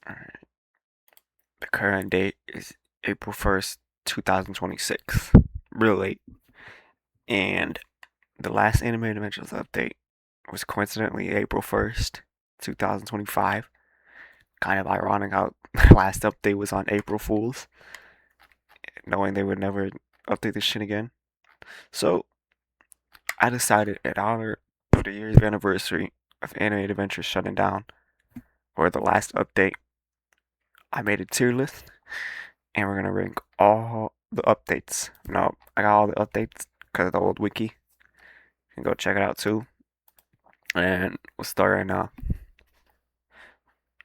Alright. The current date is April 1st, 2026. Real late. And the last Animated Adventures update was coincidentally April 1st, 2025. Kind of ironic how the last update was on April Fools, knowing they would never update this shit again. So I decided in honor of the year's anniversary of Animated Adventures shutting down, or the last update, I made a tier list and we're gonna rank all the updates. No, I got all the updates because of the old wiki. You can go check it out too. And we'll start right now.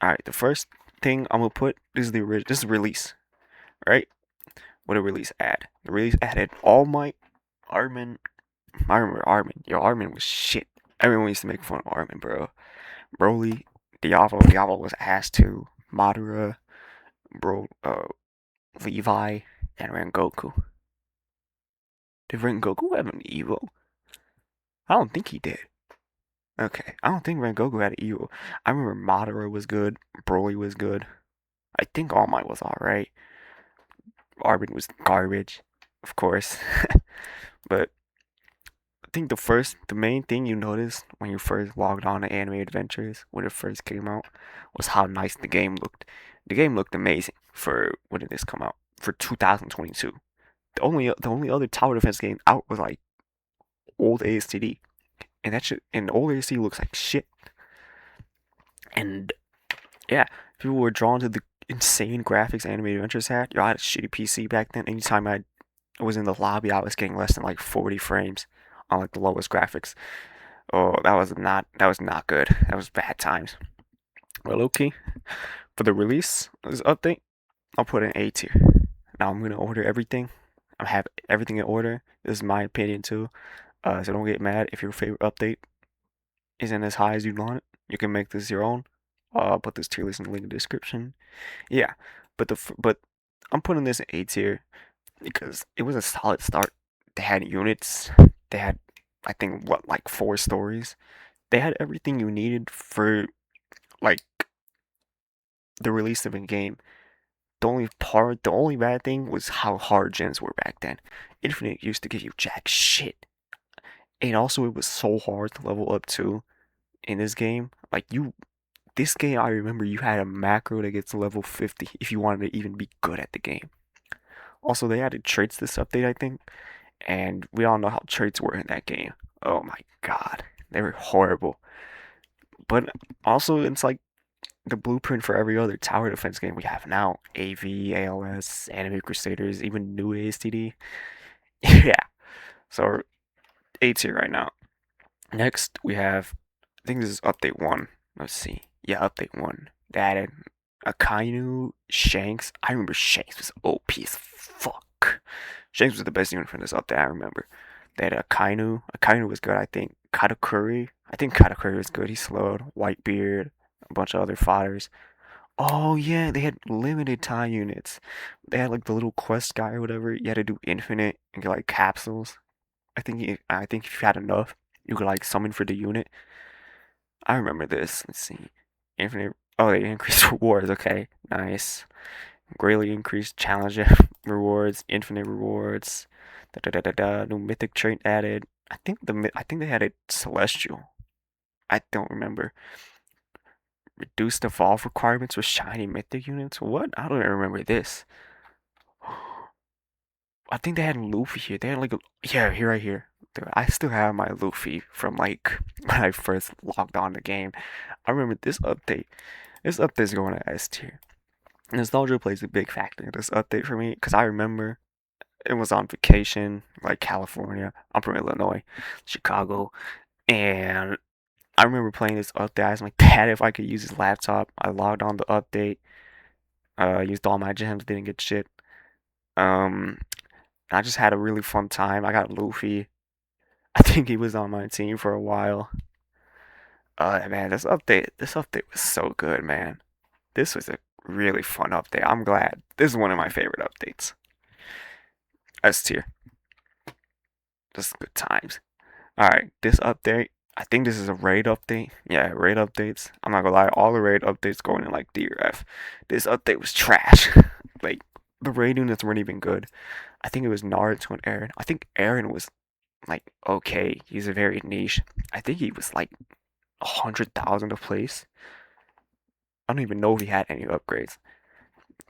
All right, the first thing I'm gonna put this is release, right? What did release add? The release added All Might, Armin. I remember Armin. Yo, Armin was shit. Everyone used to make fun of Armin, bro. Broly, Diablo was ass too. Madara, bro, Levi, and Rengoku. Did Rengoku have an Evo? I don't think he did. Okay, I don't think Rengoku had an Evo. I remember Madara was good. Broly was good. I think All Might was alright. Armin was garbage, of course. But I think the main thing you noticed when you first logged on to Anime Adventures when it first came out was how nice the game looked. The game looked amazing for when did this come out? For 2022. The only other tower defense game out was like old ASTD, and that shit and the old ASTD looks like shit. And yeah, people were drawn to the insane graphics Animated Adventures had. Yo, I had a shitty PC back then. Anytime I was in the lobby, I was getting less than like 40 frames on like the lowest graphics. Oh, that was not good. That was bad times. Well, okay. For the release of this update, I'll put an A tier. Now I'm gonna order everything. I have everything in order. This is my opinion too. So don't get mad if your favorite update isn't as high as you want it. You can make this your own. I'll put this tier list in the link in the description. Yeah, but I'm putting this in A tier because it was a solid start. They had units. They had I think what like 4 stories. They had everything you needed for like the release of a game. The only bad thing was how hard gens were back then. Infinite used to give you jack shit, and also it was so hard to level up too in this game. This game I remember you had a macro that gets to level 50 if you wanted to even be good at the game. Also, they added traits this update, I think, and we all know how traits were in that game. Oh my god, they were horrible. But also, it's like the blueprint for every other tower defense game we have now. AV, ALS, Anime Crusaders, even new ASTD. Yeah, so A tier right now. Next, we have, I think this is update 1. Let's see. Yeah, update 1. They added Akainu, Shanks. I remember Shanks was OP as fuck. Shanks was the best unit from this update, I remember. They had Akainu. Akainu was good, I think. Katakuri. I think Katakuri was good. He slowed. Whitebeard. A bunch of other fodders. Oh yeah, they had limited time units. They had like the little quest guy or whatever. You had to do infinite and get like capsules. I think if you had enough, you could like summon for the unit. I remember this. Let's see. Infinite. Oh, they increased rewards. Okay, nice. Greatly increased challenge rewards, infinite rewards. Da da da da da. New mythic trait added. I think they had a celestial. I don't remember. Reduced evolve requirements with shiny mythic units. What? I don't even remember this. I think they had Luffy here. They had like yeah, here right here. Dude, I still have my Luffy from like when I first logged on the game. I remember this update. This update is going to S tier. Nostalgia plays a big factor in this update for me because I remember it was on vacation, like California. I'm from Illinois, Chicago, and I remember playing this update. I was like, Dad, if I could use his laptop. I logged on the update, used all my gems, didn't get shit. Um, I just had a really fun time. I got Luffy. I think he was on my team for a while. Man, this update was so good, man. This was a really fun update. I'm glad. This is one of my favorite updates. S tier. Just good times. All right, this update I think this is a raid update. Yeah, raid updates. I'm not gonna lie, all the raid updates going in like D or F. This update was trash. Like the raid units weren't even good. I think it was Naruto and Aaron. I think Aaron was like okay. He's a very niche. I think he was like 100,000 a place. I don't even know if he had any upgrades.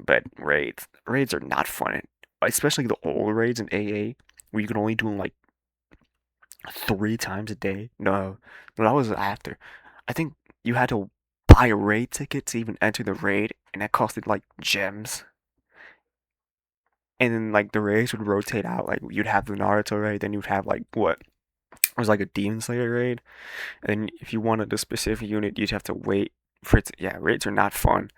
But raids are not fun, especially the old raids in AA where you can only do them like 3 times a day. No, that was after. I think you had to buy a raid ticket to even enter the raid, and that costed like gems. And then like the raids would rotate out. Like you'd have the Naruto raid, then you'd have like what it was like a Demon Slayer raid, and then if you wanted a specific unit, you'd have to wait for it. Yeah, raids are not fun.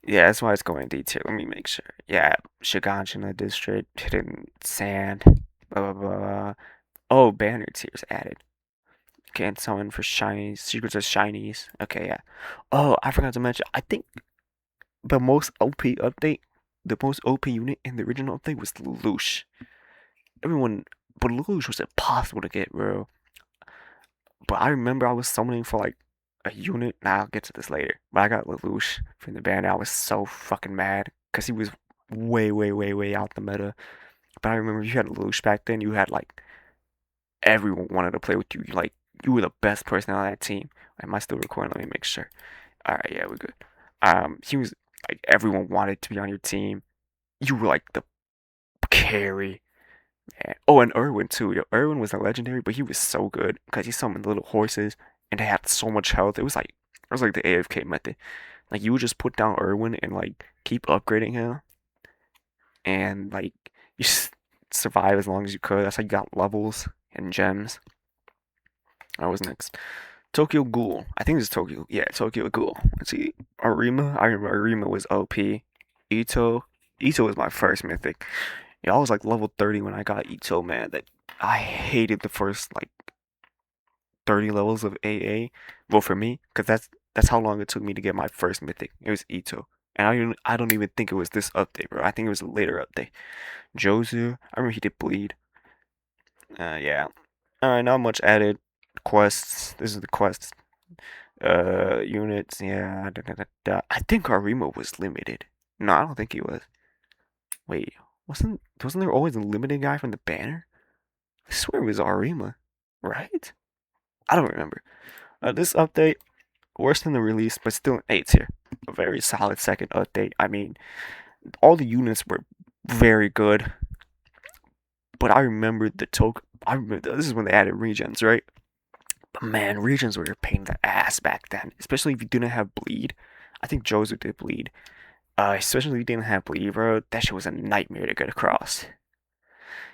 Yeah, that's why it's going D tier. Let me make sure. Yeah, Shiganshina district, hidden sand, blah blah blah. Oh, banner tiers added. Can't summon for shinies. Secrets of shinies. Okay, yeah. Oh, I forgot to mention. I think the most OP update, the most OP unit in the original update was Lelouch. Everyone, but Lelouch was impossible to get, bro. But I remember I was summoning for like a unit. Nah, I'll get to this later. But I got Lelouch from the banner. I was so fucking mad because he was way out the meta. But I remember if you had Lelouch back then, you had like everyone wanted to play with you. Like you were the best person on that team. Am I still recording? Let me make sure. All right, yeah, we're good. He was like everyone wanted to be on your team. You were like the carry. Man. Oh, and Irwin too. Yo, Irwin was a legendary, but he was so good because he summoned little horses and they had so much health. It was like the AFK method. Like you would just put down Irwin and like keep upgrading him, and like you survive as long as you could. That's how you got levels and gems. I was next. Tokyo Ghoul. I think it's Tokyo. Yeah, Tokyo Ghoul. Let's see. Arima. I remember Arima was OP. Ito. Ito was my first mythic. Yeah, I was like level 30 when I got Ito, man. That I hated the first like 30 levels of AA. Well, for me, because that's how long it took me to get my first mythic. It was Ito. And I don't even think it was this update, bro. I think it was a later update. Jozu. I remember he did bleed. Yeah. Alright, not much added. Quests. This is the quests. Units. Yeah. I think Arima was limited. No, I don't think he was. Wait, wasn't there always a limited guy from the banner? I swear it was Arima, right? I don't remember. This update worse than the release, but still an A tier. A very solid second update. I mean, all the units were very good, but I remember the token. I remember this is when they added regions, right? But man, regions were a pain in the ass back then, especially if you didn't have bleed. I think Jozu did bleed. Especially if you didn't have bleed, bro. That shit was a nightmare to get across.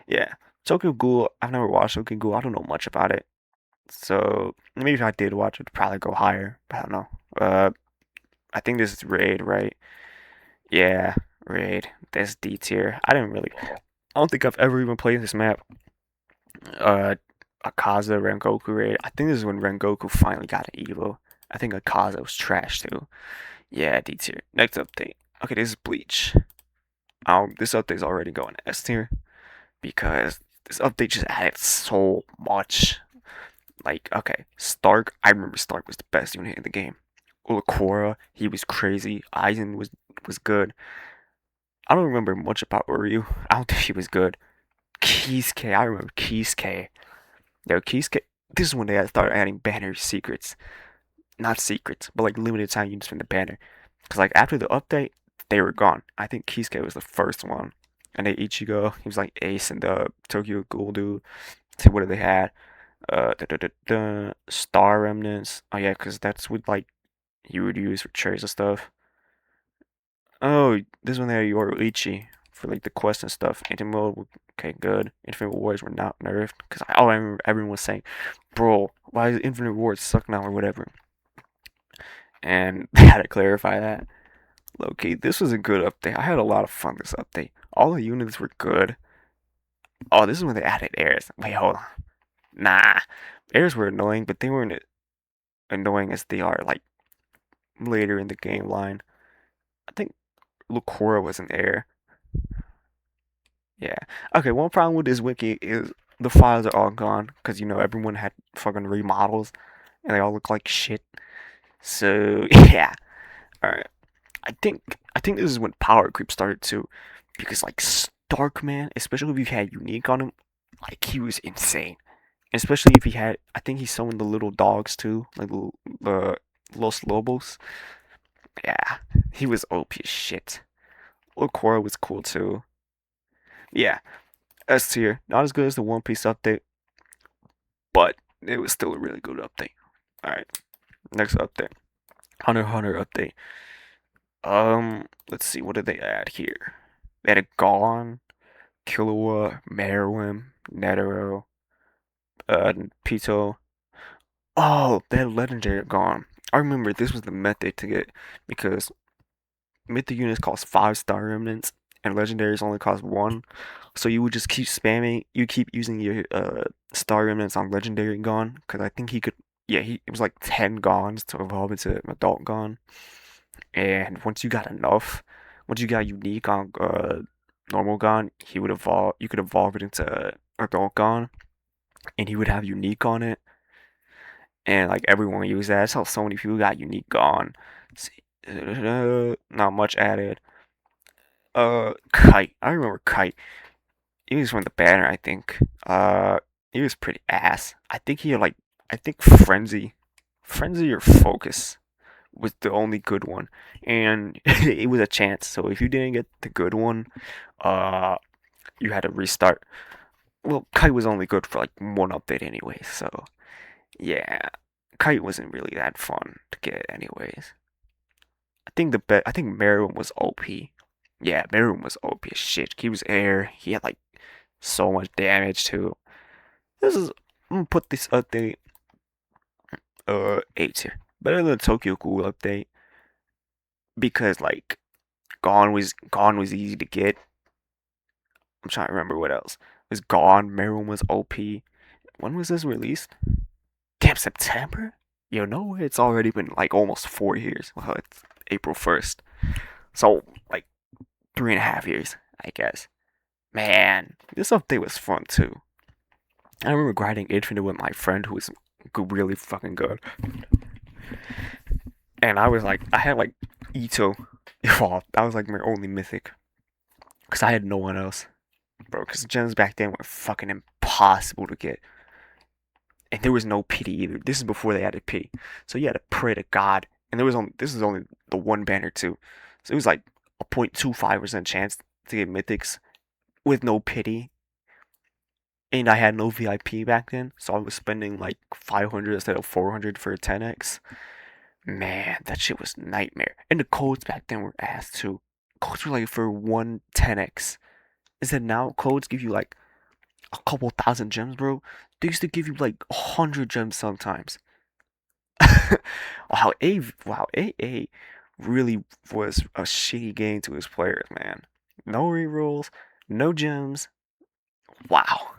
Yeah, Tokyo Ghoul. I've never watched Tokyo Ghoul. I don't know much about it. So maybe if I did watch it, it'd probably go higher. But I don't know. I think this is Raid, right? Yeah, Raid. That's D tier. I didn't really. I don't think I've ever even played this map. Uh, Akaza Rengoku Raid. I think this is when Rengoku finally got an Evo. I think Akaza was trash too. Yeah, D tier. Next update. Okay, this is Bleach. This update's already going to S tier because this update just added so much. Like, okay, Stark. I remember Stark was the best unit in the game. Ulakora, he was crazy. Aizen was good. I don't remember much about Uryu. I don't think he was good. Kisuke, I remember Kisuke. Yo, Kisuke. This is when they started adding banner secrets. Not secrets, but like limited time units from the banner. Cause like after the update, they were gone. I think Kisuke was the first one. And then Ichigo, he was like Ace and the Tokyo Ghoul dude. See what they had. Star remnants. Oh yeah, cause that's what like you would use for trades and stuff. Oh, this one there, Yoruichi for like the quest and stuff. Infinite mode, okay, good. Infinite rewards were not nerfed because I remember everyone was saying, "Bro, why is infinite rewards suck now or whatever?" And they had to clarify that. Okay, this was a good update. I had a lot of fun this update. All the units were good. Oh, this is when they added airs. Wait, hold on. Nah, airs were annoying, but they weren't annoying as they are like later in the game line. I think Lucora was an air. Yeah. Okay, one problem with this wiki is the files are all gone because everyone had fucking remodels and they all look like shit. So yeah, all right. I think this is when power creep started too, because like Starkman, especially if you had unique on him, like he was insane. Especially if he had, I think he summoned the little dogs too, like the Los Lobos. Yeah, he was OP as shit. Okora was cool too. Yeah, S tier. Not as good as the One Piece update, but it was still a really good update. All right, next update. Hunter x Hunter update. Let's see, what did they add here? They added Gon, Killua, Meruem, Netero, Pito. Oh, that legendary Gon. I remember this was the method to get because mythic units cost 5 star remnants and legendaries only cost 1. So you would just keep spamming, you keep using your star remnants on legendary Gon because I think he could. Yeah, it was like 10 Gons to evolve into an adult Gon. And once you got unique on normal Gon, he would evolve. You could evolve it into adult Gon, and he would have unique on it. And like everyone used that. That's how so many people got unique Gon. Not much added. Kite. I remember Kite. He was from the banner, I think. He was pretty ass. I think he had like, I think Frenzy or Focus was the only good one, and it was a chance. So if you didn't get the good one, uh, you had to restart. Well, Kite was only good for like one update anyway, so yeah, Kite wasn't really that fun to get anyways. I think Meruem was OP. Yeah, Meruem was OP as shit. He was air. He had like so much damage too. This is I'm gonna put this update 8 here. Better than the Tokyo Ghoul update because like Gone was easy to get. I'm trying to remember what else. It was Gone, Meruem was OP. When was this released? Damn, September? Yo, no way, it's already been like almost 4 years. Well, it's April 1st. So like 3.5 years, I guess. Man, this update was fun too. I remember grinding Infinite with my friend who was really fucking good. And I had like Ito evolved. That was like my only mythic. Because I had no one else. Bro, because gems back then were fucking impossible to get. And there was no pity either. This is before they added pity. So you had to pray to God. And this is only the one banner too. So it was like a 0.25% chance to get mythics with no pity. And I had no VIP back then, so I was spending like 500 instead of 400 for a 10x. Man, that shit was nightmare. And the codes back then were ass too. Codes were like for one 10x. Instead now codes give you like a couple thousand gems, bro. They used to give you like 100 gems sometimes. Wow, AA really was a shitty game to his players, man. No rerolls, no gems. Wow,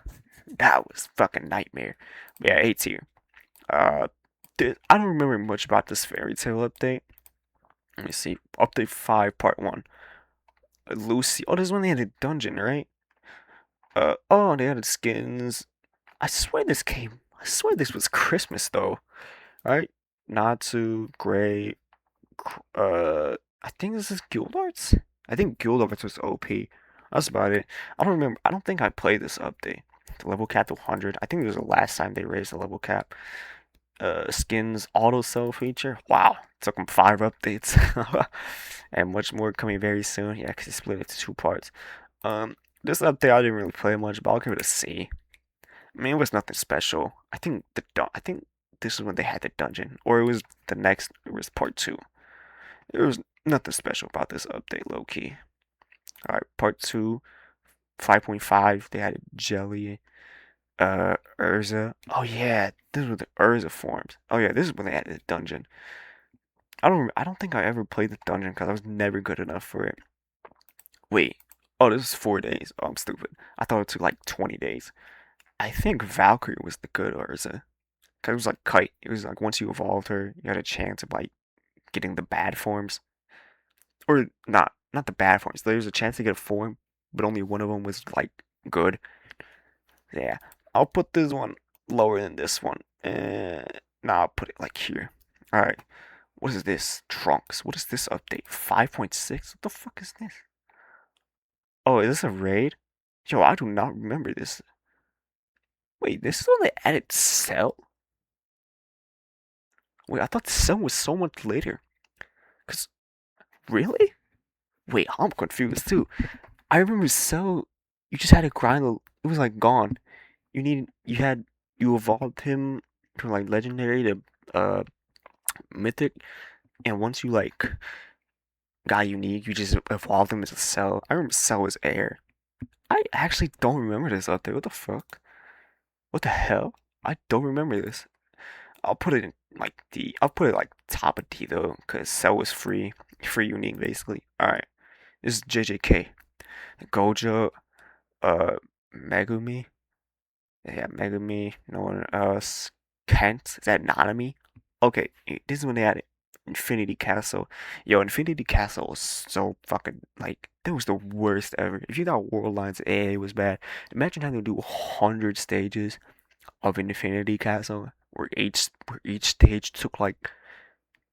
that was fucking nightmare. Yeah, A tier. Uh, I don't remember much about this fairy tale update. Let me see. Update 5, part 1. Lucy. Oh, this is when they had a dungeon, right? Oh, they added skins. I swear this was Christmas, though. Right? Natsu, Gray, I think this is Guild Arts? I think Guild Arts was OP. That's about it. I don't remember. I don't think I played this update. The level cap to 100. I think it was the last time they raised the level cap. Skins auto sell feature. Wow, took them 5 updates, and much more coming very soon. Yeah, because they split it to 2 parts. This update I didn't really play much, but I'll give it a C. I mean, it was nothing special. I think this is when they had the dungeon, or it was the next. It was part 2. There was nothing special about this update, low key. All right, part 2, 5.5. They had Jelly, Urza. Oh yeah, this was the Urza forms. Oh yeah, this is when they added the dungeon. I don't think I ever played the dungeon because I was never good enough for it. Wait. Oh, this is 4 days. Oh, I'm stupid. I thought it took like 20 days. I think Valkyrie was the good Urza. Cause it was like Kite. It was like once you evolved her, you had a chance of like getting the bad forms. Or not the bad forms. There was a chance to get a form, but only one of them was like good. Yeah. I'll put this one lower than this one. Nah, I'll put it like here. All right. What is this? Trunks. What is this update? 5.6? What the fuck is this? Oh, is this a raid? Yo, I do not remember this. Wait, this is when they added Cell? Wait, I thought Cell was so much later. Cause really? Wait, I'm confused too. I remember Cell. You just had to grind. It was like gone. You evolved him from like legendary to mythic, and once you like got unique, you just evolved him as a Cell. I remember Cell was air. I actually don't remember this update. What the fuck? What the hell? I don't remember this. I'll put it like top of D though, cause Cell was free unique basically. All right, this is JJK, Gojo, uh, Megumi, yeah, Megumi. No one else. Kent, is that Nanami? Okay, this is when they had Infinity Castle. Yo, Infinity Castle was so fucking like that was the worst ever. If you thought World Lines AA was bad, imagine having to do 100 stages of Infinity Castle, where each stage took like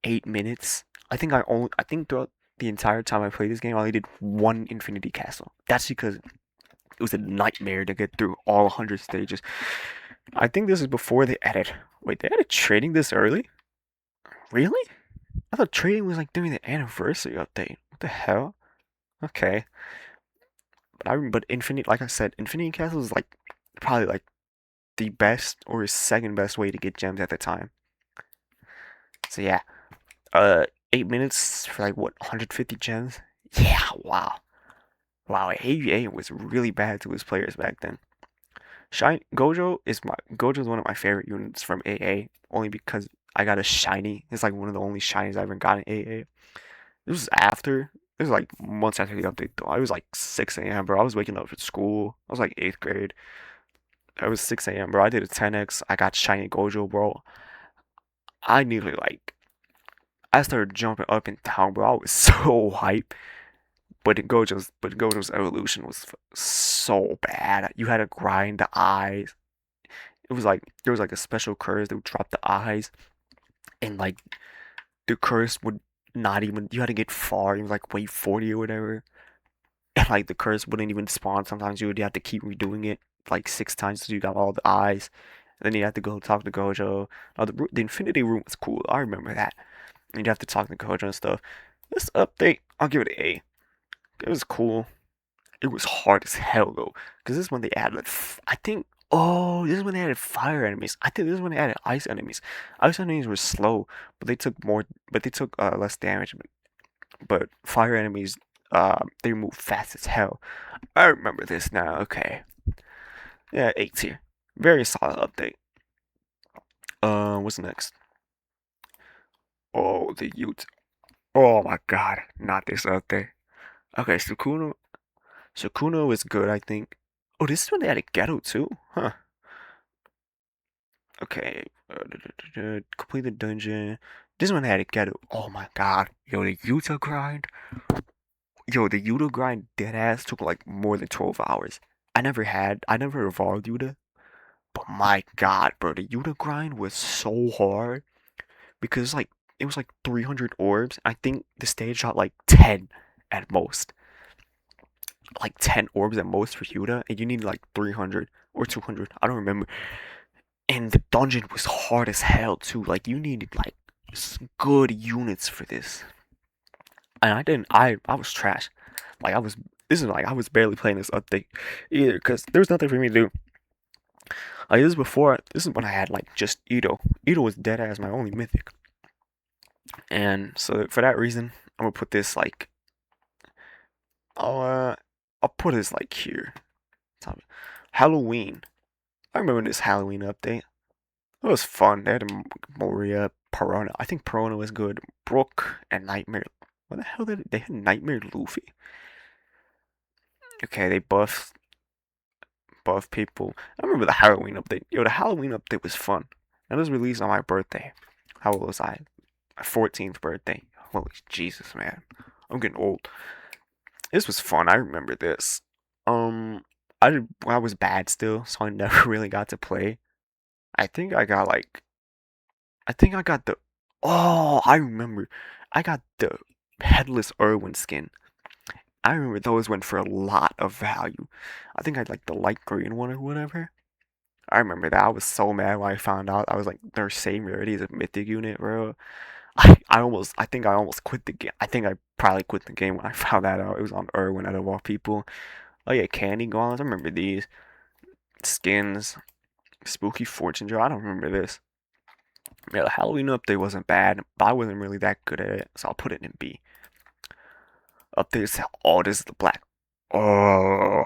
8 minutes. I think throughout the entire time I played this game, I only did one Infinity Castle. That's because it was a nightmare to get through all 100 stages. I think this is before they added. Wait, they added trading this early? Really? I thought trading was like during the anniversary update. What the hell? Okay, but Infinite, like I said, Infinity Castle is like probably like the best or second best way to get gems at the time. So yeah, 8 minutes for like what 150 gems? Yeah, wow, wow. AVA was really bad to his players back then. Gojo is one of my favorite units from AA only because I got a shiny. It's like one of the only shinies I ever got in AA. This was after. This was like months after the update though. I was like 6 a.m. bro. I was waking up for school. I was like 8th grade. I was 6 a.m. bro. I did a 10x. I got shiny Gojo bro. I nearly like I started jumping up and down bro. I was so hype. But Gojo's evolution was so bad. You had to grind the eyes. It was like there was like a special curse that would drop the eyes, and like the curse would not even. You had to get far. You was like wave 40 or whatever, and like the curse wouldn't even spawn. Sometimes you would have to keep redoing it like 6 times until you got all the eyes. And then you have to go talk to Gojo. Oh, the Infinity Room was cool. I remember that. And you'd have to talk to Gojo and stuff. This update, I'll give it an A. It was cool. It was hard as hell though, because this is when they added. I think. Oh, this is when they added fire enemies. I think this is when they added ice enemies. Ice enemies were slow, but they took more. But they took less damage. But fire enemies, they move fast as hell. I remember this now. Okay, yeah, A tier. Very solid update. What's next? Oh, the youth. Oh my god, not this update. Okay, Sukuna was good, I think. Oh, this is when they added Ghetto too? Huh. Okay. Complete the dungeon. This one had a Ghetto. Oh my god. Yo, the Yuta grind. Yo, the Yuta grind dead ass took like more than 12 hours. I never evolved Yuta. But my god, bro, the Yuta grind was so hard. Because like, it was like 300 orbs. I think the stage got like 10 at most. Like 10 orbs at most for Yuta. And you need like 300 or 200. I don't remember. And the dungeon was hard as hell too. Like you needed like good units for this. And I didn't. I was trash. Like I was. This is like I was barely playing this update either because there was nothing for me to do. Like this is before. This is when I had like just Ito. Ito was dead as my only mythic. And so for that reason, I'm gonna put this like. I'll uh, I'll put this like here. Halloween. I remember this Halloween update. It was fun. They had Moria, Perona. I think Perona was good. Brook and Nightmare. What the hell did they had Nightmare Luffy? Okay, they buff people. I remember the Halloween update. Yo, the Halloween update was fun. And it was released on my birthday. How old was I? My 14th birthday. Holy Jesus, man. I'm getting old. This was fun. I remember this. Um, I was bad still, so I never really got to play. I think I got like I think I got the oh I remember I got the headless Irwin skin. I remember those went for a lot of value. I think I had like the light green one or whatever. I remember that. I was so mad when I found out. I was like, they're same rarity as a mythic unit, bro. I think I almost quit the game. I think I probably quit the game when I found that out. It was on Irwin out of all people. Oh yeah, candy gauntlets. I remember these skins. Spooky fortune jar. I don't remember this. Yeah, the Halloween update wasn't bad, but I wasn't really that good at it, so I'll put it in B. Updates. Oh, this is the black. Oh,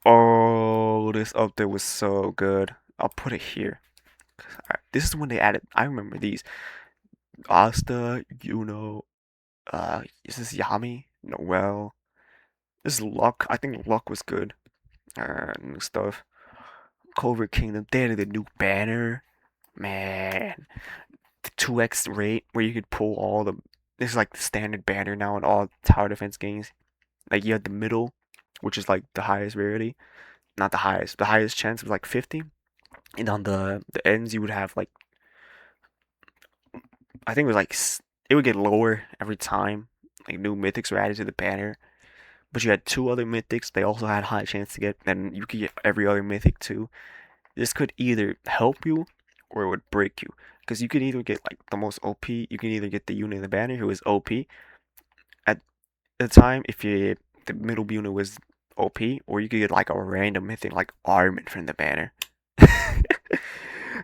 oh, this update was so good. I'll put it here. Alright, this is when they added. I remember these. Asta, is this Yami? Noel. This is Luck. I think Luck was good. New stuff. Covert Kingdom. They added a new banner. Man, the 2x rate where you could pull all the. This is like the standard banner now in all tower defense games. Like you had the middle, which is like the highest rarity. Not the highest. The highest chance was like 50. And on the ends you would have like I think it was like it would get lower every time. Like new mythics were added to the banner. But you had two other mythics. They also had high chance to get. Then you could get every other mythic too. This could either help you or it would break you. Because you could either get like the most OP. You can either get the unit in the banner who is OP at the time if you the middle unit was OP, or you could get like a random mythic like Armin from the banner. That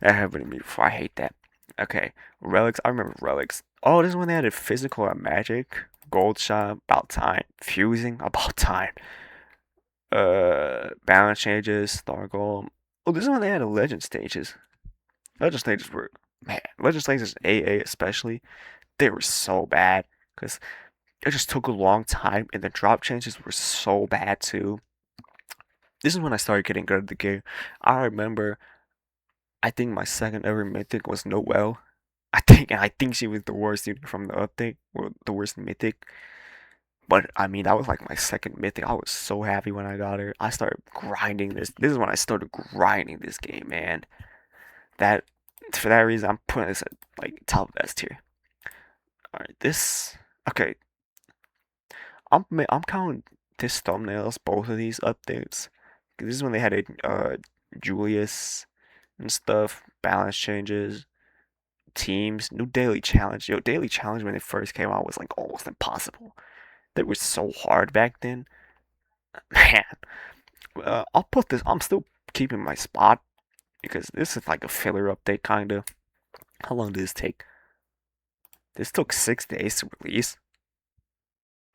happened to me before. I hate that. Okay, relics. I remember relics. Oh, this is when they added physical and magic. Gold shot. About time. Fusing. About time. Balance changes. Star golem. Oh, this is when they added legend stages. Legend stages were man. Legend stages AA especially. They were so bad because it just took a long time, and the drop changes were so bad too. This is when I started getting good at the game. I remember I think my second ever mythic was Noelle. I think she was the worst unit from the update, or the worst mythic. But I mean, that was like my second mythic. I was so happy when I got her. I started grinding this. This is when I started grinding this game, man. That for that reason, I'm putting this at like top best tier. All right, this okay. I'm counting this thumbnails, both of these updates. This is when they had a Julius and stuff, balance changes, teams, new daily challenge. Yo, daily challenge when it first came out was like almost impossible. They were so hard back then. Man, I'll put this. I'm still keeping my spot because this is like a filler update, kind of. How long did this take? This took 6 days to release.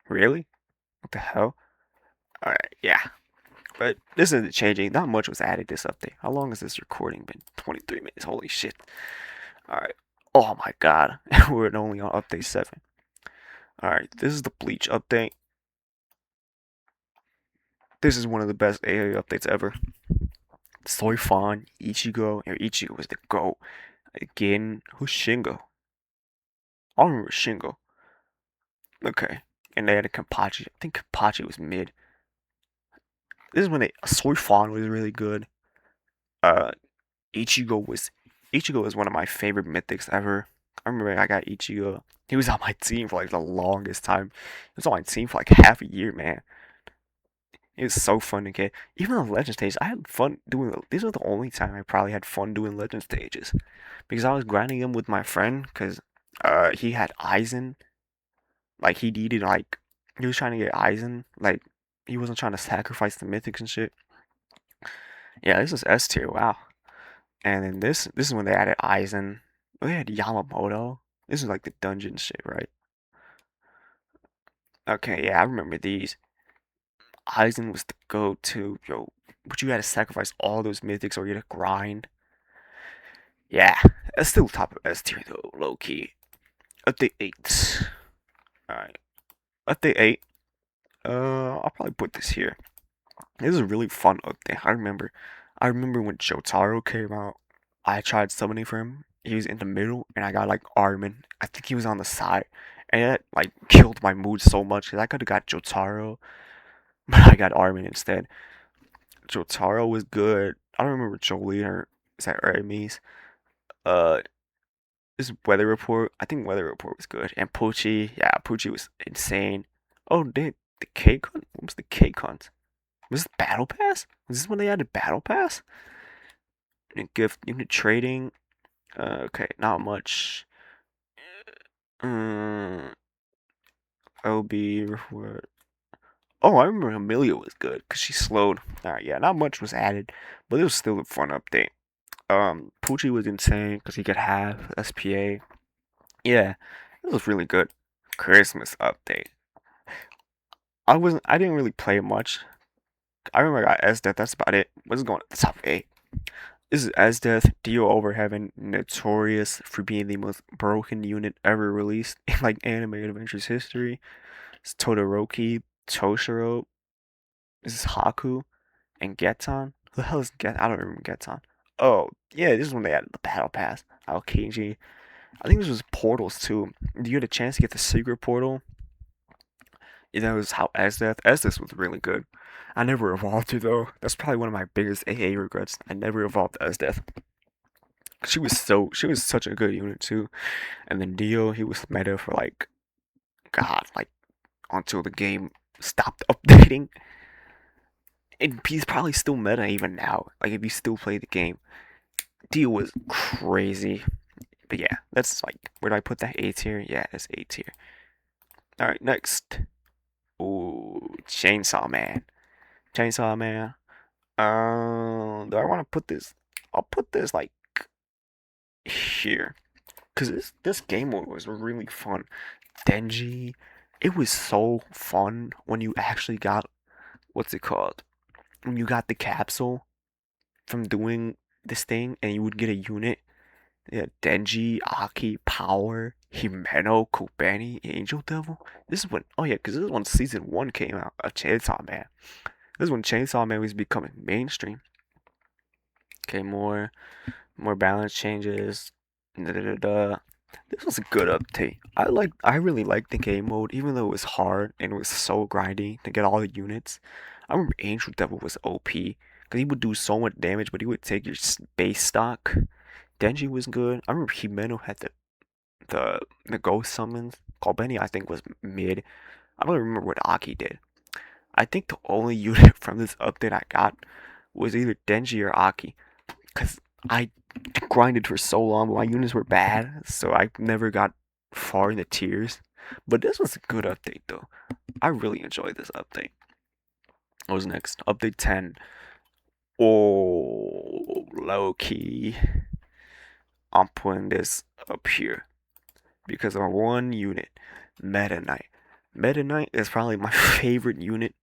Really? What the hell? Alright, yeah. But this isn't changing. Not much was added this update. How long has this recording been? 23 minutes. Holy shit. Alright. Oh my god. We're only on update 7. Alright, this is the Bleach update. This is one of the best AA updates ever. Soifan, Ichigo, and Ichigo was the GOAT. Again, who's Shingo? I don't remember Shingo. Okay. And they had a Kenpachi. I think Kenpachi was mid. This is when Soifan was really good. Uh Ichigo was one of my favorite mythics ever. I remember I got Ichigo. He was on my team for like the longest time. He was on my team for like half a year, man. It was so fun to get. Even on Legend stages, I had fun doing. These are the only time I probably had fun doing Legend stages, because I was grinding them with my friend. Because he had Aizen. Like he needed like he was trying to get Aizen. Like he wasn't trying to sacrifice the mythics and shit. Yeah, this is S tier. Wow. And then this is when they added Aizen. They had Yamamoto. This is like the dungeon shit, right? Okay, yeah, I remember these. Aizen was the go-to, yo. But you had to sacrifice all those mythics or you had to grind. Yeah, that's still top of S tier though, low key. Update 8. Alright. Update 8. I'll probably put this here. This is a really fun update. I remember when Jotaro came out, I tried summoning for him. He was in the middle and I got like Armin. I think he was on the side. And that like killed my mood so much because I could have got Jotaro, but I got Armin instead. Jotaro was good. I don't remember Jolene or is that Hermes? Uh, this Weather Report. I think Weather Report was good. And Poochie, yeah, Poochie was insane. Oh, the cake hunt. What was the cake hunt? Was this Battle Pass? Was this when they added Battle Pass? And gift unit trading. Okay, not much. Um, LB report. Oh, I remember Amelia was good because she slowed. Alright, yeah, not much was added, but it was still a fun update. Poochie was insane because he could have SPA. Yeah, it was really good. Christmas update. I didn't really play much. I remember I got S Death, that's about it. What's going on? Top 8. This is S Death, Dio Over Heaven, notorious for being the most broken unit ever released in like anime adventures history. It's Todoroki, Toshiro, this is Haku, and Geton. Who the hell is Get? I don't remember Geton. Oh, yeah, this is when they added the Battle Pass. Aokiji. I think this was Portals too. Do you get a chance to get the secret portal? Yeah, that was how Esdeath was really good. I never evolved her though. That's probably one of my biggest AA regrets. I never evolved Esdeath. She was such a good unit too. And then Dio, he was meta for like God, like until the game stopped updating. And he's probably still meta even now. Like if you still play the game. Dio was crazy. But yeah, that's like where do I put that A tier? Yeah, it's A tier. Alright, next. Ooh, Chainsaw Man. Chainsaw Man. Do I want to put this? I'll put this like here, cause this game mode was really fun. Denji, it was so fun when you actually got what's it called? When you got the capsule from doing this thing, and you would get a unit. Yeah, Denji, Aki, Power, Himeno, Kobeni, Angel Devil. This is when oh yeah, cause this is when season 1 came out. A Chainsaw Man. This is when Chainsaw Man was becoming mainstream. Okay, more balance changes. Da, da, da, da. This was a good update. I really liked the game mode, even though it was hard and it was so grindy to get all the units. I remember Angel Devil was OP because he would do so much damage, but he would take your base stock. Denji was good. I remember Himeno had the ghost summons. Kolbeni I think was mid. I don't remember what Aki did. I think the only unit from this update I got was either Denji or Aki. Because I grinded for so long, but my units were bad, so I never got far in the tiers. But this was a good update, though. I really enjoyed this update. What was next? Update 10. Oh, low key. I'm putting this up here because of one unit, Meta Knight. Meta Knight is probably my favorite unit.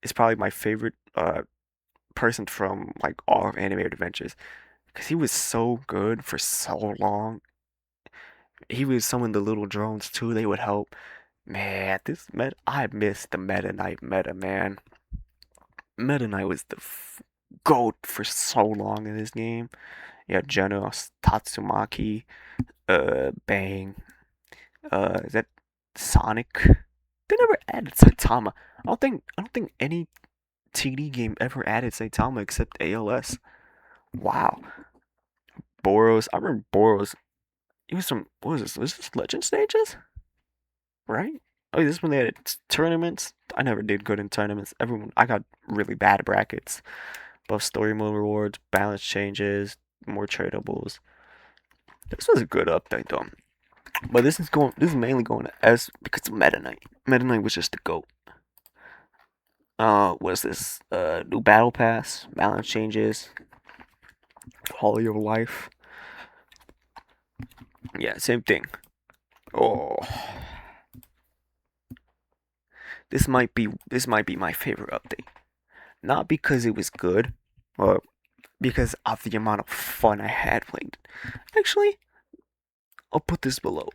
It's probably my favorite person from like all of Anime Adventures because he was so good for so long. He was summoning the little drones too. They would help. Man, this meta, I missed the Meta Knight meta, man. Meta Knight was the goat for so long in this game. Yeah, Genos, Tatsumaki, Bang, is that Sonic? They never added Saitama. I don't think any TD game ever added Saitama except ALS. Wow. Boros, I remember Boros. He was from what was this? Was this Legend stages? Right? Oh, this is when they had tournaments. I never did good in tournaments. Everyone, I got really bad brackets. Buff story mode rewards, balance changes, more tradables. This was a good update though. But this is mainly going to S because of Meta Knight. Meta Knight was just the GOAT. What is this? New battle pass, balance changes, quality of life. Yeah, same thing. Oh, this might be my favorite update. Not because it was good, or because of the amount of fun I had playing. Actually, I'll put this below.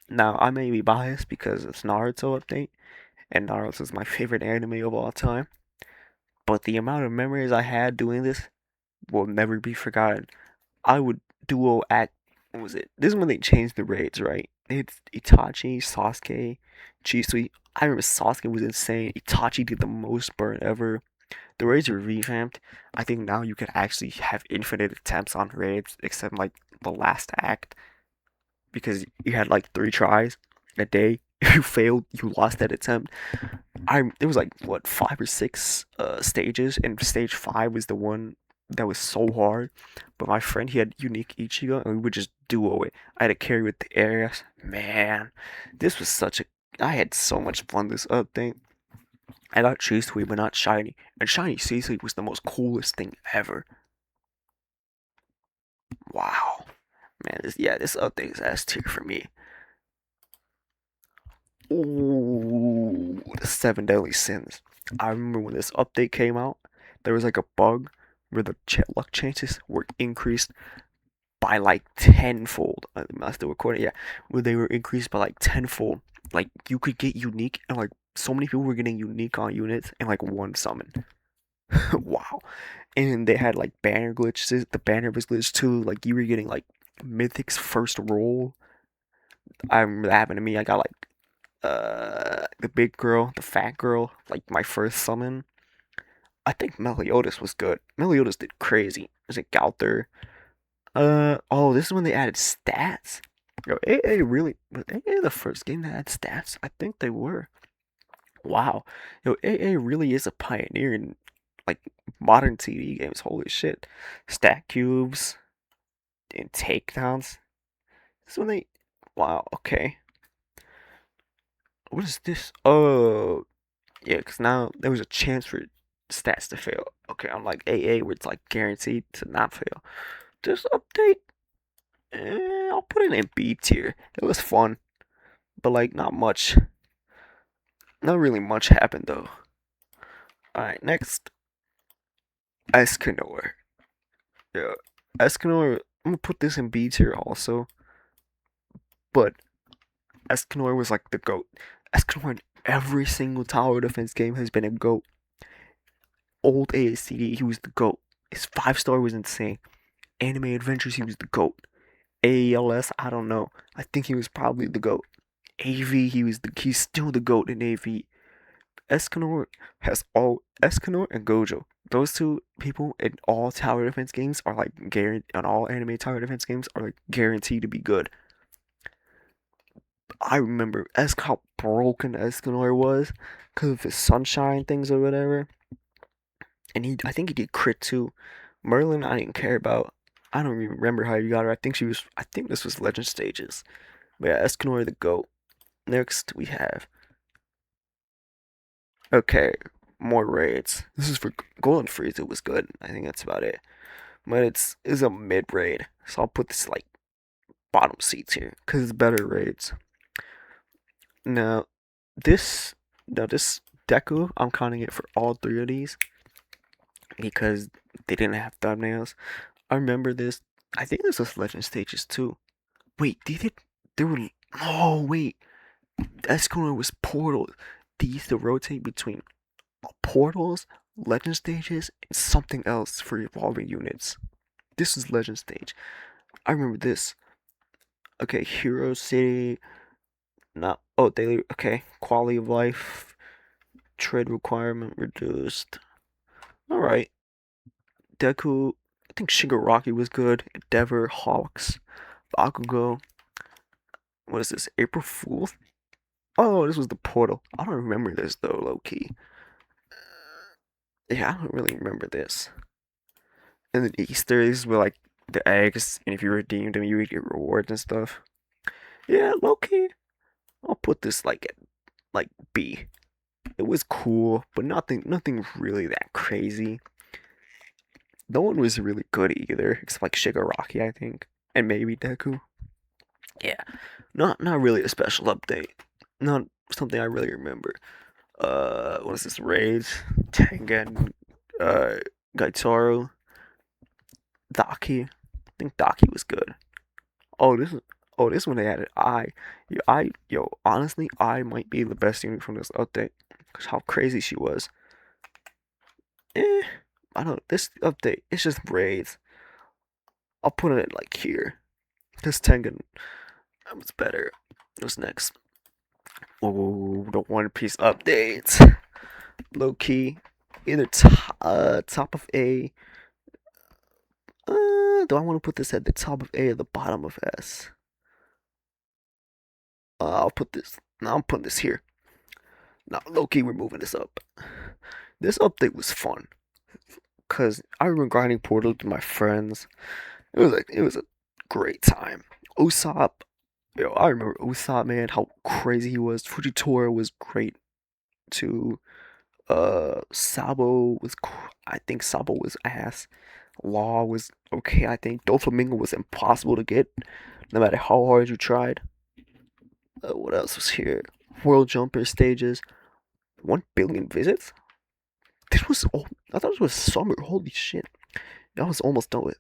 Now I may be biased because it's Naruto update, and Naruto is my favorite anime of all time. But the amount of memories I had doing this will never be forgotten. I would duo act. What was it? This is when they changed the raids, right? It's Itachi, Sasuke, Chisui. I remember Sasuke was insane. Itachi did the most burn ever. The raids were revamped. I think now you could actually have infinite attempts on raids, except like the last act, because you had like 3 tries a day. If you failed, you lost that attempt. It was like what 5 or 6 stages, and stage 5 was the one that was so hard. But my friend, he had unique Ichigo, and we would just duo it. I had to carry with the areas. Man, this was such a. I had so much fun this update. I got Chase Tweet, but not Shiny. And Shiny seriously was the most coolest thing ever. Wow. Man, this update is S tier for me. Ooh, the 7 deadly sins. I remember when this update came out, there was like a bug where the luck chances were increased by like tenfold. Am I still recording? Yeah, where they were increased by like tenfold. Like you could get unique, and like so many people were getting unique on units in like one summon. Wow. And they had like banner glitches. The banner was glitched too. Like you were getting like Mythic's first roll. I remember that happened to me. I got like the big girl, the fat girl, like my first summon. I think Meliodas was good. Meliodas did crazy. Was it Gauther? Oh, this is when they added stats. Yo, AA really was AA the first game that had stats? I think they were. Wow. Yo, AA really is a pioneer in like modern TD games. Holy shit. Stat cubes and takedowns. This is when they wow, okay. What is this? Oh, yeah, because now there was a chance for stats to fail. Okay, unlike AA, where it's like guaranteed to not fail. This update, I'll put it in B tier. It was fun, but like not much. Not really much happened though. Alright, next, Escanor. Yeah, Escanor, I'm gonna put this in B tier also, but Escanor was like the GOAT. Escanor in every single tower defense game has been a GOAT. Old ASCD, he was the GOAT. His 5-star was insane. Anime Adventures, he was the GOAT. ALS, I don't know. I think he was probably the GOAT. AV, he's still the GOAT in AV. Escanor has all Escanor and Gojo. Those two people in all tower defense games are like guaranteed on all anime tower defense games are like guaranteed to be good. I remember how broken Escanor was because of his sunshine things or whatever. And I think he did crit too. Merlin, I didn't care about. I don't even remember how you got her. I think this was Legend Stages. But yeah, Escanor the GOAT. Next we have. Okay, more raids. This is for Golden Frieza was good. I think that's about it. But it's a mid raid, so I'll put this like bottom seats here because it's better raids. Now this this Deku, I'm counting it for all 3 of these because they didn't have thumbnails. I remember this. I think this was Legend Stages too. Wait, did it? There were. Oh wait, Escanor was portal. They used to rotate between portals, legend stages, and something else for evolving units. This is legend stage. I remember this. Okay, Hero City. Not daily. Okay, quality of life. Trade requirement reduced. All right. Deku. I think Shigaraki was good. Endeavor, Hawks, Bakugo. What is this? April Fool's? Oh, this was the portal. I don't remember this though, low key. Yeah, I don't really remember this. And then Easter's were like the eggs, and if you redeemed them, you would get rewards and stuff. Yeah, low key. I'll put this like at like B. It was cool, but nothing really that crazy. No one was really good either, except like Shigaraki, I think, and maybe Deku. Yeah, not really a special update. Not something I really remember. What is this? Raids, Tengen, uh, Gaitoru, Daki. I think Daki was good. Oh, this one they added honestly, I might be the best unit from this update. Cause how crazy she was. Eh, I don't. This update, it's just raids. I'll put it like here. This Tengen was better. What's next? Oh, the One Piece updates. Low key, either top of A. Do I want to put this at the top of A or the bottom of S? I'll put this. Now I'm putting this here. Now, low key, we're moving this up. This update was fun because I remember grinding Portal with my friends. It was a great time. Usopp, yo, I remember Usopp, man, how crazy he was. Fujitora was great too. Sabo was, I think Sabo was ass. Law was okay, I think. Doflamingo was impossible to get, no matter how hard you tried. What else was here? World Jumper stages. 1 billion visits? This was, oh, I thought it was summer. Holy shit. I was almost done with.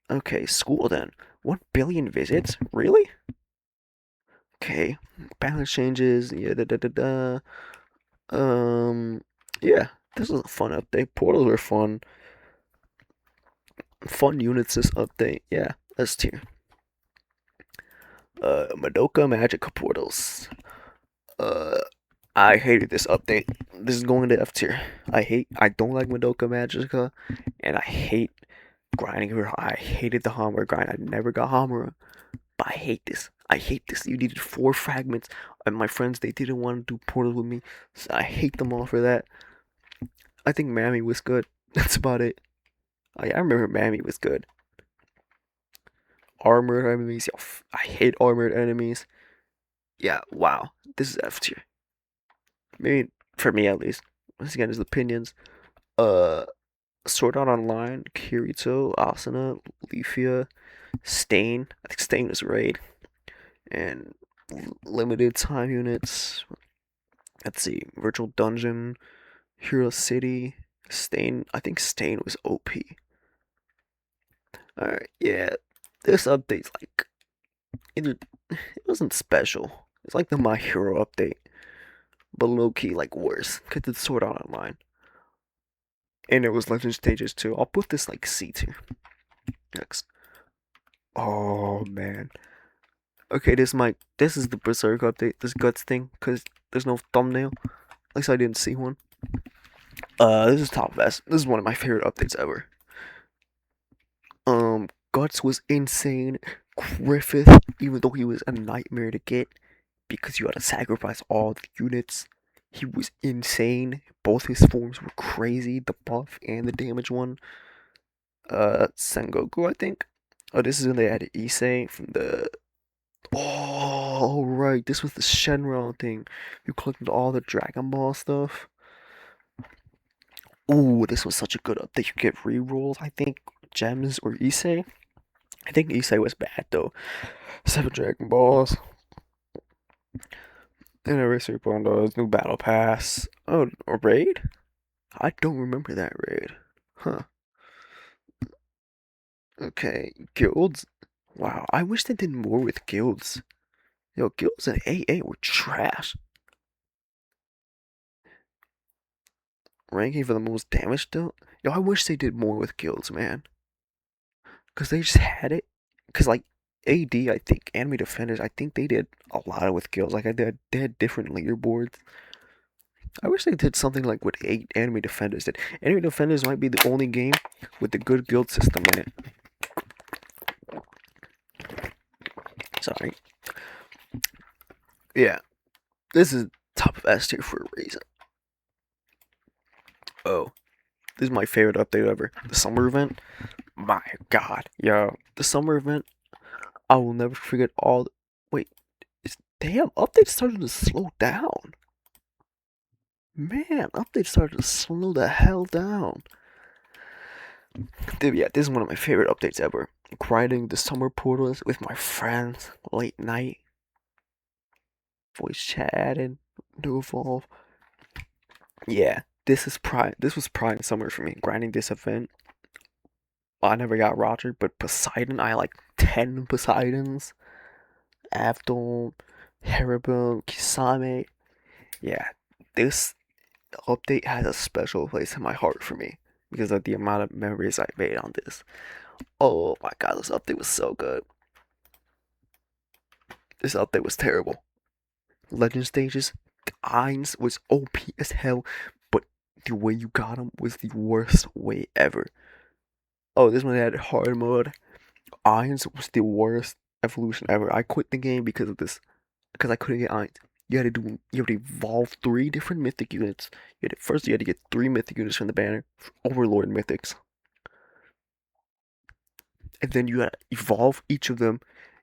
Okay, school then. 1 billion visits? Really? Okay. Balance changes. Yeah, da da da da. Yeah. This was a fun update. Portals were fun. Fun units this update. Yeah, S tier. Madoka Magic Portals. Uh, I hated this update. This is going to F tier. I don't like Madoka Magica, and I hate grinding her. I hated the Hamura grind. I never got Hamura, but I hate this. I hate this. You needed 4 fragments, and my friends, they didn't want to do portals with me, so I hate them all for that. I think Mammy was good. That's about it. I remember Mammy was good. Armored enemies. Yo, I hate armored enemies. Yeah, wow. This is F tier. Maybe for me at least. Once again, his opinions. Uh, Sword Art Online, Kirito, Asuna, Leafia, Stain. I think Stain is raid. And limited time units. Let's see. Virtual Dungeon, Hero City, Stain. I think Stain was OP. Alright, yeah. This update's like. It wasn't special. It's like the My Hero update. But low key, like worse. Because it's Sword Art Online. And it was Legend Stages too. I'll put this like C tier. Next. Oh man. Okay, this is the Berserk update, this Guts thing, because there's no thumbnail. At least I didn't see one. This is top best. This is one of my favorite updates ever. Guts was insane. Griffith, even though he was a nightmare to get, because you had to sacrifice all the units, he was insane. Both his forms were crazy, the buff and the damage one. Sengoku, I think. Oh, this is when they added Issei from the. Oh, right. This was the Shenron thing. You collected all the Dragon Ball stuff. Ooh, this was such a good update. You get rerolls, I think. Gems or Issei. I think Issei was bad, though. 7 Dragon Balls. Anniversary bundles, new battle pass. Oh, a raid? I don't remember that raid. Huh. Okay, guilds. Wow, I wish they did more with guilds. Yo, guilds and AA were trash. Ranking for the most damage though? Yo, I wish they did more with guilds, man. Cause they just had it. Cause like AD, I think Enemy Defenders, I think they did a lot with guilds. Like they had different leaderboards. I wish they did something like what Enemy Defenders did. Enemy Defenders might be the only game with a good guild system in it. Sorry. Yeah, this is top of S tier for a reason. Oh, this is my favorite update ever. The summer event. My God, yo, the summer event. I will never forget all. Wait, damn, updates started to slow down. Man, updates started to slow the hell down. Dude, yeah, this is one of my favorite updates ever. Grinding the summer portals with my friends, late night, voice chatting, new evolve. Yeah, this is prime. This was prime summer for me. Grinding this event. I never got Roger, but Poseidon, I like 10 Poseidons. Avdol, Haribo, Kisame. Yeah, this update has a special place in my heart for me because of the amount of memories I made on this. Oh my God, this update was so good. This update was terrible. Legend stages, Ainz was OP as hell, but the way you got them was the worst way ever. Oh, this one had hard mode. Irons was the worst evolution ever. I quit the game because of this, because I couldn't get irons. You had to evolve 3 different mythic units. First you had to get 3 mythic units from the banner, Overlord mythics, and then you had to evolve each of them,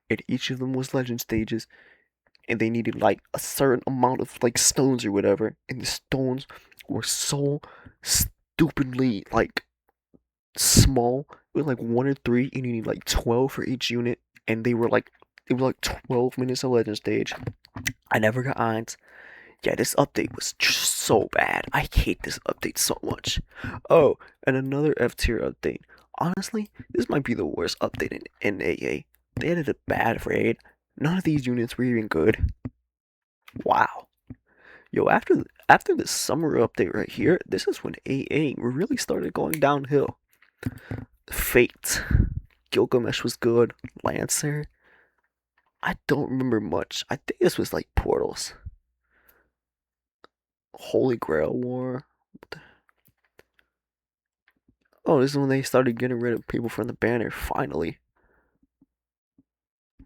and each of them was legend stages, and they needed like a certain amount of like stones or whatever, and the stones were so stupidly like small. It was like 1 or 3, and you need like 12 for each unit, and they were like it was like 12 minutes of legend stage. I never got irons. Yeah, this update was just so bad. I hate this update so much. Oh, and another F tier update. Honestly, this might be the worst update in AA. They added a bad raid. None of these units were even good. Wow. Yo, after this summer update right here, this is when AA really started going downhill. Fate. Gilgamesh was good. Lancer. I don't remember much. I think this was like Portals. Holy Grail War. Oh, this is when they started getting rid of people from the banner, finally.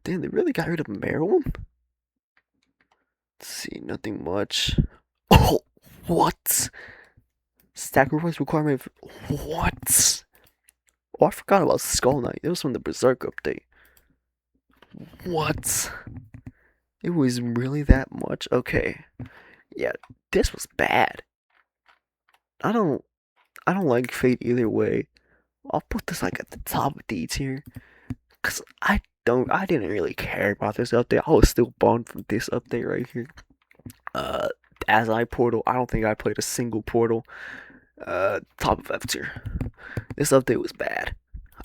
Damn, they really got rid of Maryland? Let's see, nothing much. Oh, what? Sacrifice requirement. What? Oh, I forgot about Skull Knight. It was from the Berserk update. What? It was really that much? Okay. Yeah, this was bad. I don't I don't like Fate either way. I'll put this like at the top of D tier. Cause I didn't really care about this update. I was still bummed from this update right here. Uh as I Portal, I don't think I played a single Portal. Top of F tier. This update was bad.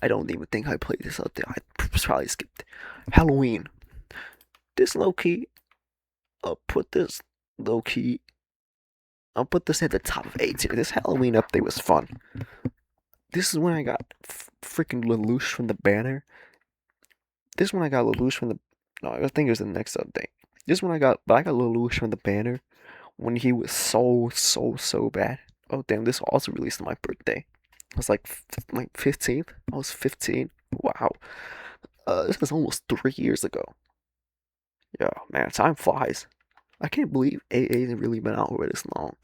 I don't even think I played this update. I probably skipped Halloween. This low key, I'll put this low key. I'll put this at the top of A tier. This Halloween update was fun. This is when I got freaking Lelouch from the banner. This one I got Lelouch from the. No, I think it was the next update. This one I got Lelouch from the banner when he was so bad. Oh damn! This also released on my birthday. I was like my 15th. I was 15. Wow. This was almost 3 years ago. Yeah, man, time flies. I can't believe AA hasn't really been out for this long.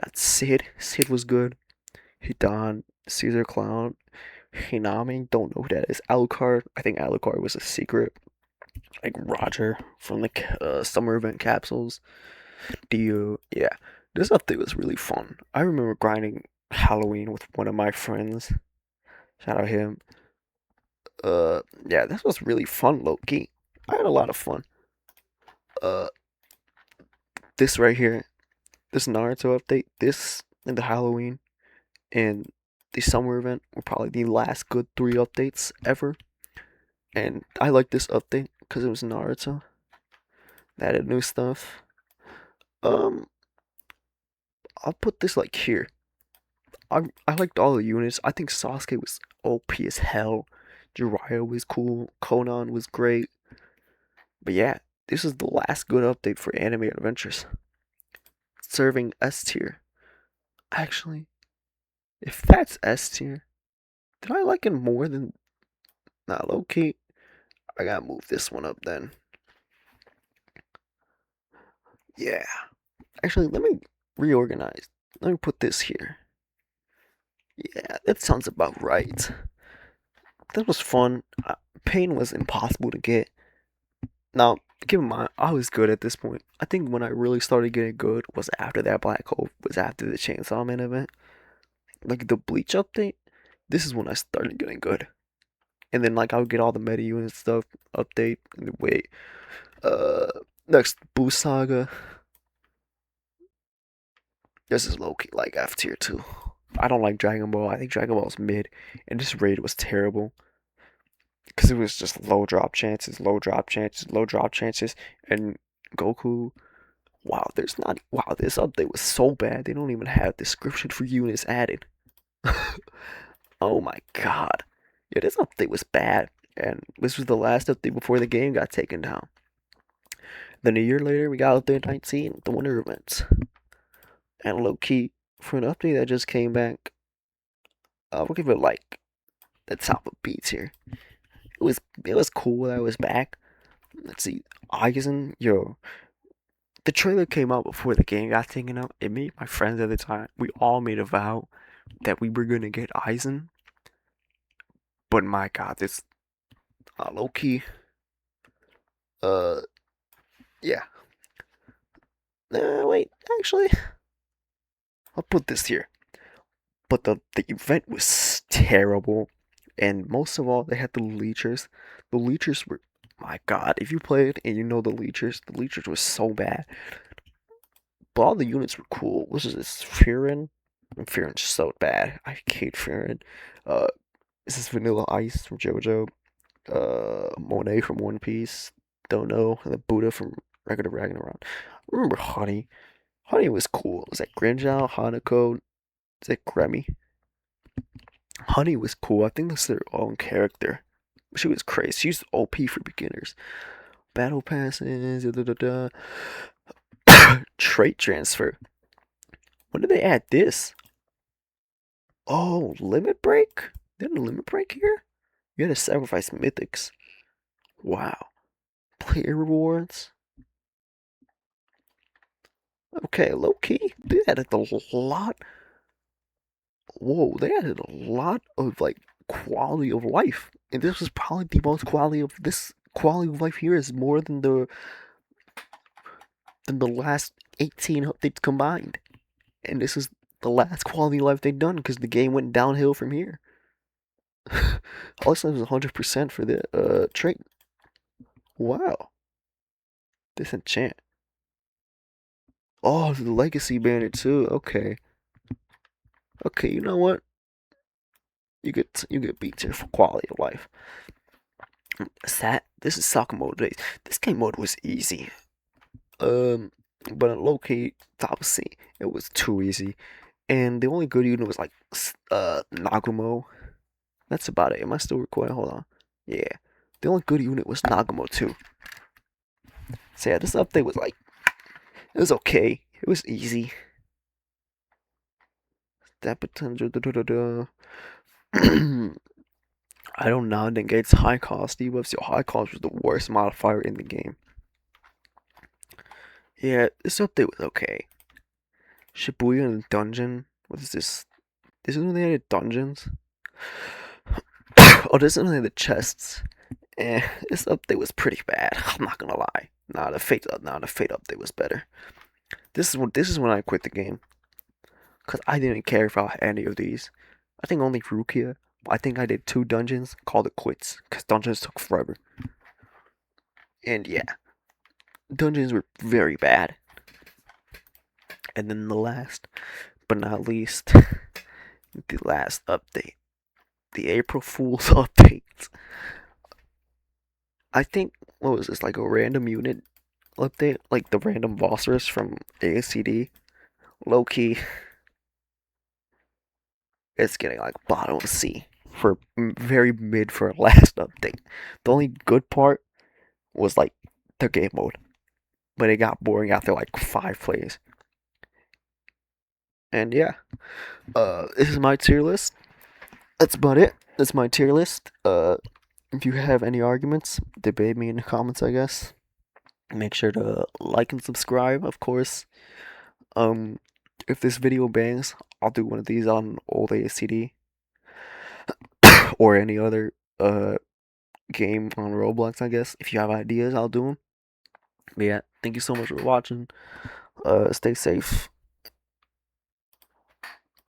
Got Sid. Sid was good. Hidan, Caesar Clown, Hinami. Don't know who that is. Alucard. I think Alucard was a secret. Like Roger from the summer event capsules. Dio. Yeah, this update was really fun. I remember grinding Halloween with one of my friends. Shout out him. Yeah, this was really fun, low key. I had a lot of fun. Uh, this right here, this Naruto update, this and the Halloween and the summer event were probably the last good 3 updates ever. And I like this update because it was Naruto. They added new stuff. Um, I'll put this like here. I liked all the units. I think Sasuke was OP as hell. Jiraiya was cool. Conan was great. But yeah, this is the last good update for anime adventures. Serving S tier. Actually, if that's S tier, did I like it more than nah low key? I gotta move this one up then. Yeah. Actually, let me reorganize. Let me put this here. Yeah, that sounds about right. That was fun. Pain was impossible to get. Now, keep in mind, I was good at this point. I think when I really started getting good was after that Black Hole, was after the Chainsaw Man event. Like the Bleach update, this is when I started getting good. And then like I would get all the meta unit stuff update. Wait, uh, next Boost Saga. This is low key like F tier too. I don't like Dragon Ball. I think Dragon Ball's mid, and this raid was terrible because it was just low drop chances, low drop chances, low drop chances, and Goku. Wow, there's not. Wow, this update was so bad. They don't even have description for units added. Oh my god. Yeah, this update was bad, and this was the last update before the game got taken down. Then a year later, we got update 19, the winter events, and low key. For an update that just came back, we'll give it like the top of beats here. It was cool that I was back. Let's see, Eisen, yo, the trailer came out before the game got taken out. It made my friends at the time. We all made a vow that we were gonna get Eisen, but my God, this low key. Uh, yeah. Wait, actually, I'll put this here. But the event was terrible, and most of all, they had the leechers. The leechers were, my God, if you played and you know the leechers were so bad. But all the units were cool. What is this? Fearin? Fearin's so bad. I hate Fearin. This is Vanilla Ice from JoJo. Monet from One Piece. Don't know. And the Buddha from Regular Ragnarok. I remember Honey. Honey was cool. Was that Grinjal, Hanako? Is that Grammy? Honey was cool. I think that's their own character. She was crazy. She was OP for beginners. Battle passes. Da, da, da, da. Trait transfer. When did they add this? Oh, limit break? They had a limit break here? You had to sacrifice mythics. Wow. Player rewards. Okay, low key. They added a lot. Whoa, they added a lot of like quality of life. And this was probably the most quality of this quality of life here is more than the last 18 updates combined. And this is the last quality of life they've done because the game went downhill from here. All this was 100% for the trait. Wow. Disenchant. Oh, the legacy banner too. Okay. Okay, you know what? You get beats here for quality of life. This is soccer mode days. This game mode was easy. Um, but in low key top C, it was too easy. And the only good unit was like Nagumo. That's about it. Am I still recording? Hold on. Yeah. The only good unit was Nagumo too. So yeah, this update was like it was okay. It was easy. That potential. I don't know. Then gates high cost debuffs. Your high cost was the worst modifier in the game. Yeah, this update was okay. Shibuya in the dungeon. What is this? This is when they added dungeons. Oh, this is when they had the chests. This update was pretty bad. I'm not gonna lie. The fate update was better. This is when I quit the game because I didn't care about any of these. I think only Rukia. I think I did 2 dungeons, called it quits because dungeons took forever. And yeah, dungeons were very bad. And then the last, but not least, the last update, the April Fool's update. I think what was this like a random unit update, like the random Vossarus from ASCD. Low key, it's getting like bottom C for very mid for a last update. The only good part was like the game mode, but it got boring after like 5 plays. And yeah, this is my tier list. That's about it. That's my tier list. If you have any arguments, debate me in the comments, I guess. Make sure to like and subscribe, of course. Um, if this video bangs, I'll do one of these on old ASCD or any other game on Roblox, I guess. If you have ideas, I'll do them. But yeah, thank you so much for watching. Stay safe.